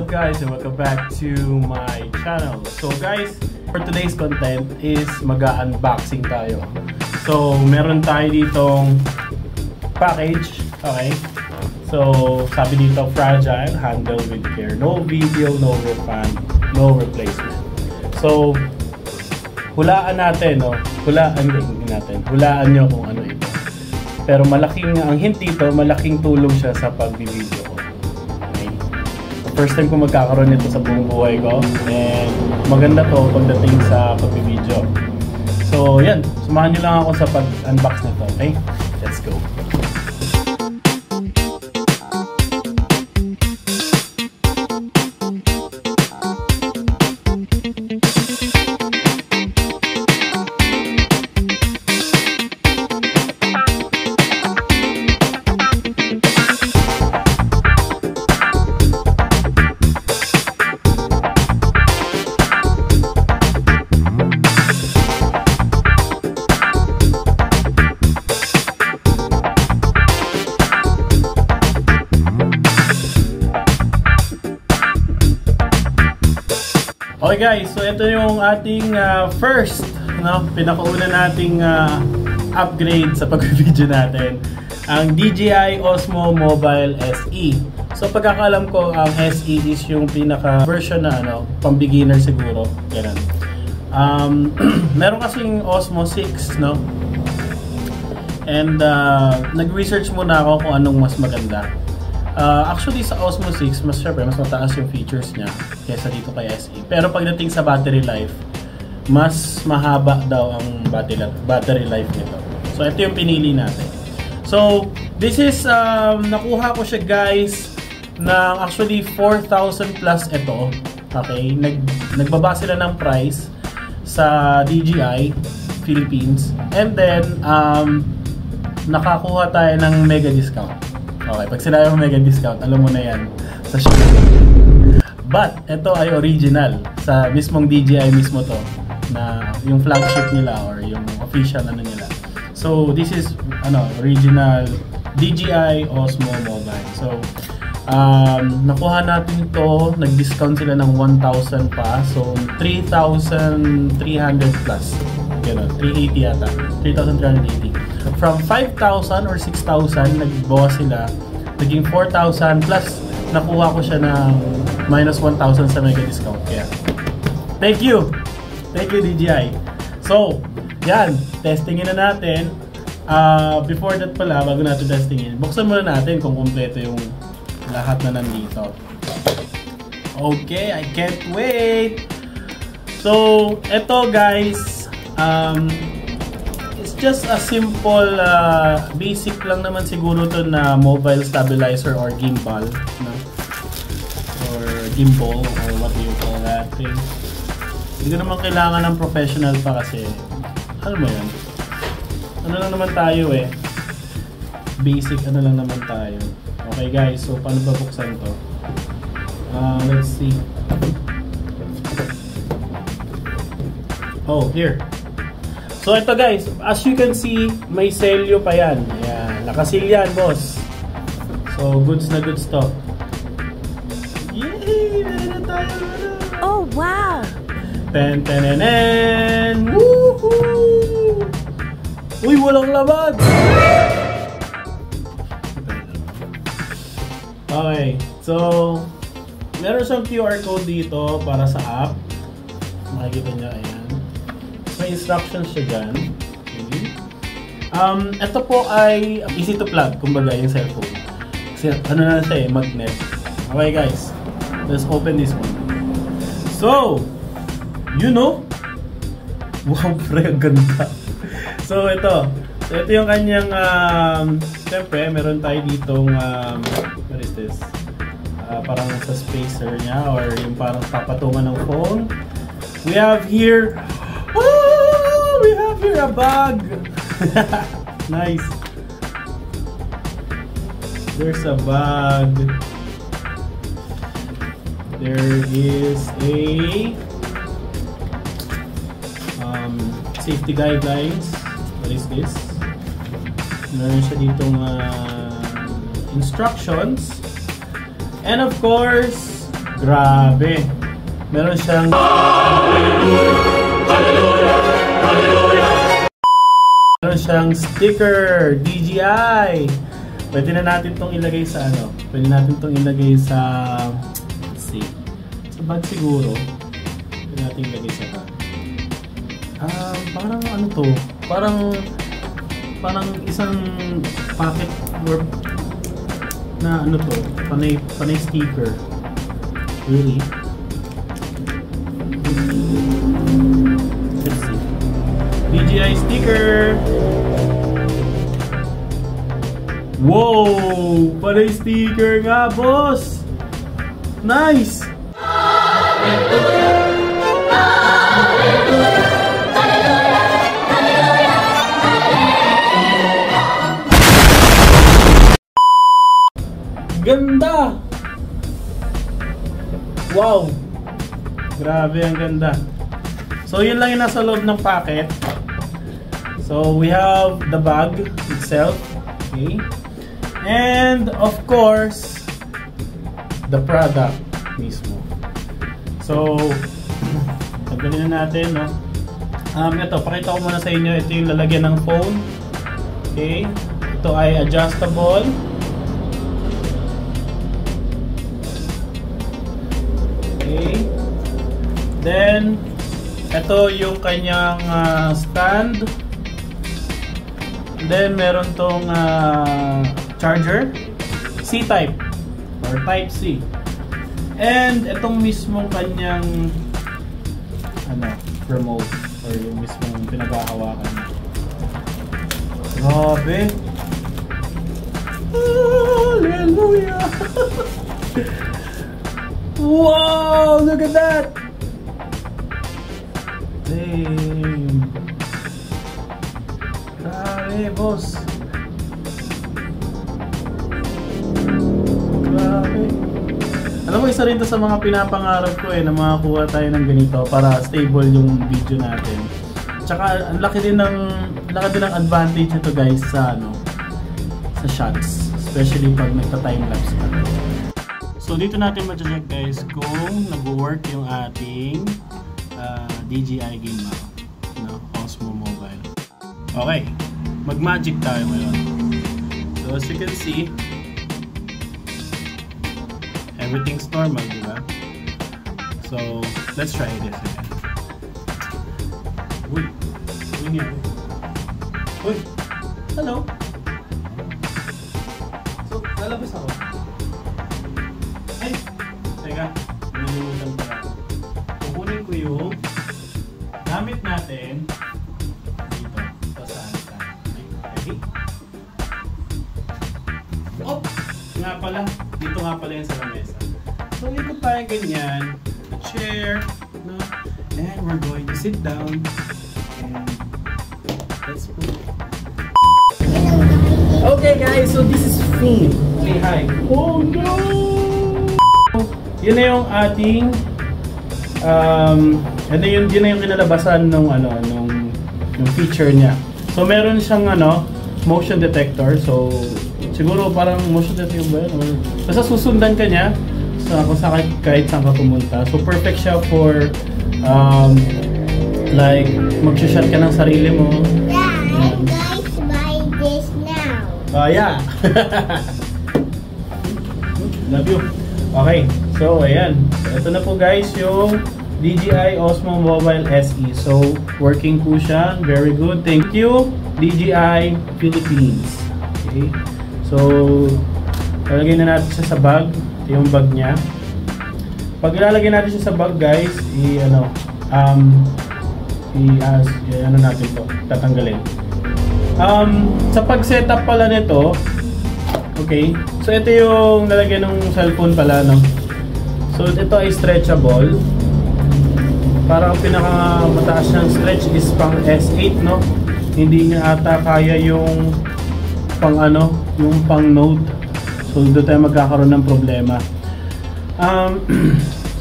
up guys and welcome back to my channel. So guys, for today's content is mag-unboxing tayo. So meron tayo ditong package, okay? So sabi dito, fragile, handle with care, no video, no refund, no replacement. So hulaan natin, no? Hulaan nyo kung ano ito. Pero ang hint dito, malaking tulong siya sa pag-video ko. Okay? First time ko magkakaroon nito sa buong buhay ko. And maganda to pagdating sa pag-video. So yan, samahan nyo lang ako sa pag-unbox nito. Okay? Let's go! Okay guys, so ito yung ating first, pinakauna nating upgrade sa pag-video natin, ang DJI Osmo Mobile SE. So pagkakalam ko, ang SE is yung pinaka version na pang beginner siguro, ganun. Meron kasing Osmo 6, no? And nag-research muna ako kung anong mas maganda. Actually sa Osmo 6, mas mataas yung features niya kaysa dito kay SE. Pero pagdating sa battery life, mas mahaba daw ang battery life nito. So ito yung pinili natin. So this is, nakuha ko siya guys ng actually 4,000 plus ito. Okay, nagbaba sila ng price sa DJI Philippines. And then, nakakuha tayo ng mega discount. Okay, pag sinabi mo mega discount, alam mo na yan sa shop. But, ito ay original. Sa mismong DJI mismo to. Na yung flagship nila or yung official nila. So, this is original DJI Osmo Mobile. So, nakuha natin ito. Nag-discount sila ng 1,000 pa. So, 3,300 plus. Ganun, 380 yata. 3,380. From 5,000 or 6,000, nagbawas sila. Naging 4,000 plus nakuha ko siya ng minus 1,000 sa mega discount. Kaya, thank you DJI. So, yan. Testingin na natin. Before that pala, bago natin testingin, buksan muna natin kung kompleto yung lahat na nandito. Okay, I can't wait! So, eto guys, just a simple basic lang naman siguro to na mobile stabilizer or gimbal, no? Or gimbal or what do you call that thing. Hindi ko naman kailangan ng professional pa kasi ano mo yun, ano lang naman tayo basic lang naman tayo. Okay guys, so paano ba buksan to? Let's see. Oh, here. So ito guys, as you can see, may selyo pa yan. Ayan, nakasil yan boss. So goods na goods to. Yay! Meron na tayo! Oh wow! Ten-ten-en-en! Woohoo! Uy, walang laman! Okay, so meron siyang QR code dito para sa app. Makikita nyo, ayan. May instructions siya dyan. Okay. Ito po ay easy to plug, kumbaga yung cellphone. Kasi na siya magnet. Okay guys, let's open this one. So, wow pre, ang ganda. So ito yung kanyang, siyempre meron tayo ditong, what is this? Parang sa spacer niya or yung parang papatungan ng phone. We have here a bag. Nice. There's a bag. There is a safety guidelines. What is this? Meron siya ditong instructions. And of course, Grabe. Meron siyang sticker DJI. Pwede na natin tong ilagay sa ano? Pwede natin tong ilagay sa, let's see, sa bag siguro. Pwede natin ilagay sa bag. Parang ano to? Parang isang packet worth na ano to? Panay sticker. Really? Let's see. DJI sticker. Wow! Panay sticker nga, boss! Nice! Ganda! Wow! Grabe, ang ganda. So, yun lang yung nasa loob ng packet. So, we have the bag itself. Okay. And, of course, the product mismo. So, tanggalin na natin, no? Ito, pakita ko muna sa inyo. Ito yung lalagyan ng phone. Okay. Ito ay adjustable. Okay. Then, ito yung kanyang stand. Then, meron tong charger. C-type or Type-C. And, itong mismong kanyang remote or yung mismong pinag-ahawakan. Grabe! Hallelujah! Wow! Look at that! Damn! Grabe, boss! Grabe! Alam mo, isa rin to sa mga pinapangarap ko na makakuha tayo ng ganito para stable yung video natin. Tsaka, ang laki din ng advantage nito guys sa sa shots. Especially pag nagta-timelapse ka. So dito natin ma-check guys kung nag-work yung ating DJI gimbal, Osmo Mobile. Okay, mag-magic tayo ngayon. So as you can see, everything's normal, diba? So let's try this again. Uy, ano nangyari? Uy, hello. So lalabas ako. Ay, teka, nalimutan pala ako. Kukunin ko yung gamit natin dito. Ito saan. Okay. Oh! Nga pala, dito nga pala yung sa lamesa. So, ikot tayo ganyan. Chair. And we're going to sit down. And let's go. Okay guys, so this is Finn. Say hi. Oh no! Yun na yung ating yun na yung kinalabasan nung yung feature niya. So meron siyang motion detector. So siguro parang motion detector ba yun? Basta susundan ka niya kung kahit saan ka pumunta. So perfect siya for like mag-shot ka ng sarili mo. Yeah, I'm going to buy this now. Yeah. Love you. Okay. So, ayan. Ito na po guys yung DJI Osmo Mobile SE. So, working po siya. Very good. Thank you, DJI Philippines. Okay. So, lalagay na natin siya sa bag. Ito yung bag niya. Pag ilalagay natin siya sa bag guys, natin to. Tatanggalin. Sa pag-setup pala nito, okay. So, ito yung lalagyan ng cellphone pala, So, ito ay stretchable. Parang pinakamataas niyang stretch is pang S8, Hindi niya ata kaya yung pang yung pang Note. So, doon tayo magkakaroon ng problema.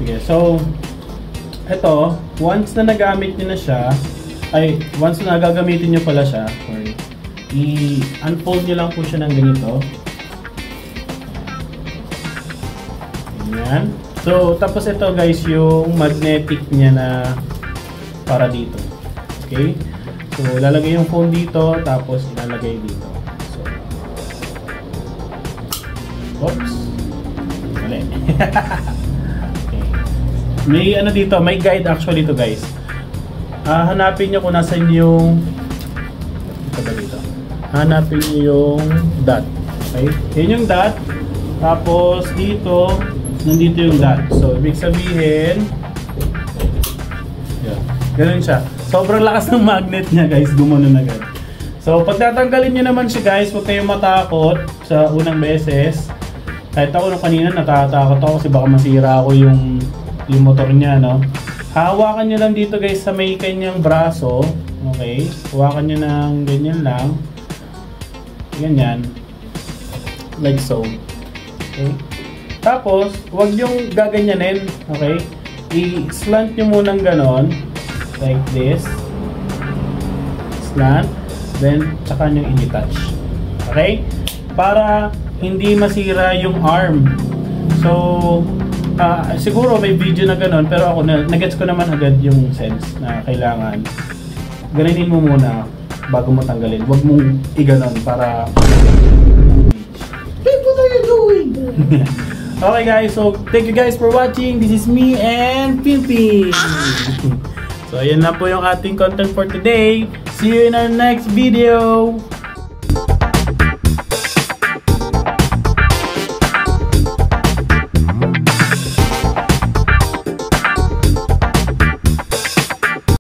Sige, so, ito, once na nagamit niyo na siya, once na gagamitin niyo pala siya, i-unfold niyo lang po siya ng ganito. Ganyan. So, tapos ito guys, yung magnetic niya na para dito. Okay? So, lalagay yung phone dito, tapos ilalagay dito. So, oops. Mali. Okay. May ano dito, may guide actually to guys. Hanapin nyo kung nasan yung ito ba dito? Hanapin nyo yung dot. Okay? Yan yung dot. Tapos dito, nandito yung dot. So, ibig sabihin, yan. Ganun siya. Sobrang lakas ng magnet niya guys, gumano na agad. So, pag tatanggalin nyo naman siya guys, huwag kayong matakot sa unang beses. Kahit ako nung kanina natatakot ako kasi baka masira ako yung motor niya, no? Hawakan nyo lang dito guys sa may kanyang braso. Okay? Hawakan nyo ng ganyan lang. Ganyan. Like so. Okay? Tapos, huwag yung gaganyanin. Okay? I-slant nyo munang ganon. Like this. Slant. Then, tsaka nyo i-detach. Okay? Para hindi masira yung arm. So, siguro may video na ganon. Pero ako, nagets ko naman agad yung sense na kailangan. Ganinin mo muna bago mo tanggalin. Huwag mong i-ganon para... Hey, what are you doing? Okay guys, so thank you guys for watching. This is me and Pimpin. So ayan na po yung ating content for today. See you in our next video.